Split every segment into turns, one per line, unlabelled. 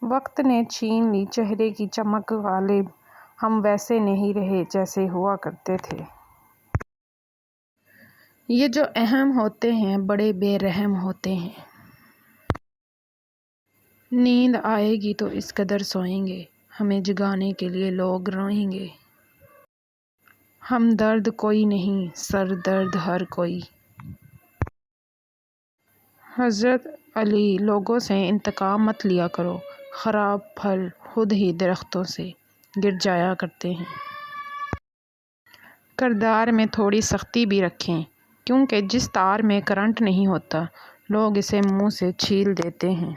وقت نے چھین لی چہرے کی چمک غالب، ہم ویسے نہیں رہے جیسے ہوا کرتے تھے۔ یہ جو اہم ہوتے ہیں بڑے بے رحم ہوتے ہیں۔ نیند آئے گی تو اس قدر سوئیں گے، ہمیں جگانے کے لیے لوگ روئیں گے۔ ہم درد کوئی نہیں، سر درد ہر کوئی۔ حضرت علی لوگوں سے انتقام مت لیا کرو، خراب پھل خود ہی درختوں سے گر جایا کرتے ہیں۔ کردار میں تھوڑی سختی بھی رکھیں، کیونکہ جس تار میں کرنٹ نہیں ہوتا لوگ اسے منہ سے چھیل دیتے ہیں۔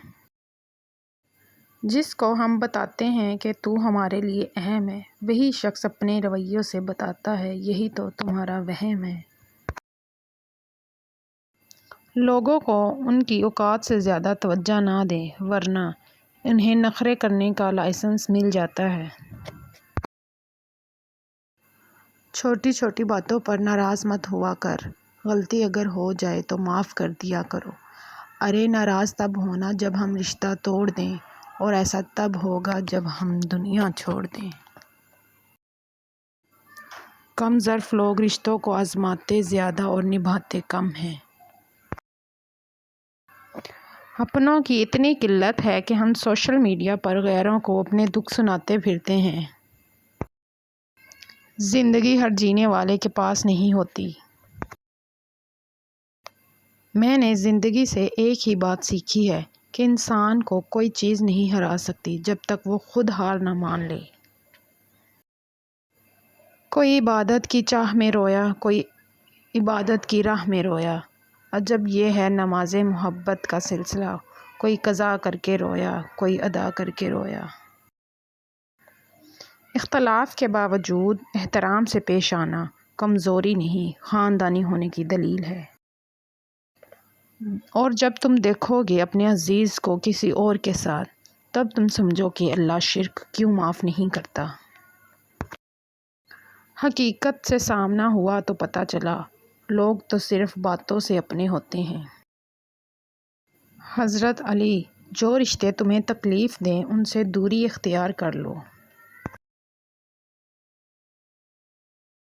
جس کو ہم بتاتے ہیں کہ تو ہمارے لیے اہم ہے، وہی شخص اپنے رویوں سے بتاتا ہے یہی تو تمہارا وہم ہے۔ لوگوں کو ان کی اوقات سے زیادہ توجہ نہ دیں، ورنہ انہیں نخرے کرنے کا لائسنس مل جاتا ہے۔ چھوٹی چھوٹی باتوں پر ناراض مت ہوا کر، غلطی اگر ہو جائے تو معاف کر دیا کرو۔ ارے ناراض تب ہونا جب ہم رشتہ توڑ دیں، اور ایسا تب ہوگا جب ہم دنیا چھوڑ دیں۔ کم ظرف لوگ رشتوں کو آزماتے زیادہ اور نبھاتے کم ہیں۔ اپنوں کی اتنی قلت ہے کہ ہم سوشل میڈیا پر غیروں کو اپنے دکھ سناتے پھرتے ہیں۔ زندگی ہر جینے والے کے پاس نہیں ہوتی۔ میں نے زندگی سے ایک ہی بات سیکھی ہے کہ انسان کو کوئی چیز نہیں ہرا سکتی جب تک وہ خود ہار نہ مان لے۔ کوئی عبادت کی چاہ میں رویا، کوئی عبادت کی راہ میں رویا۔ عجب یہ ہے نماز محبت کا سلسلہ، کوئی قضا کر کے رویا، کوئی ادا کر کے رویا۔ اختلاف کے باوجود احترام سے پیش آنا کمزوری نہیں، خاندانی ہونے کی دلیل ہے۔ اور جب تم دیکھو گے اپنے عزیز کو کسی اور کے ساتھ، تب تم سمجھو کہ اللہ شرک کیوں معاف نہیں کرتا۔ حقیقت سے سامنا ہوا تو پتہ چلا، لوگ تو صرف باتوں سے اپنے ہوتے ہیں۔ حضرت علی جو رشتے تمہیں تکلیف دیں ان سے دوری اختیار کر لو۔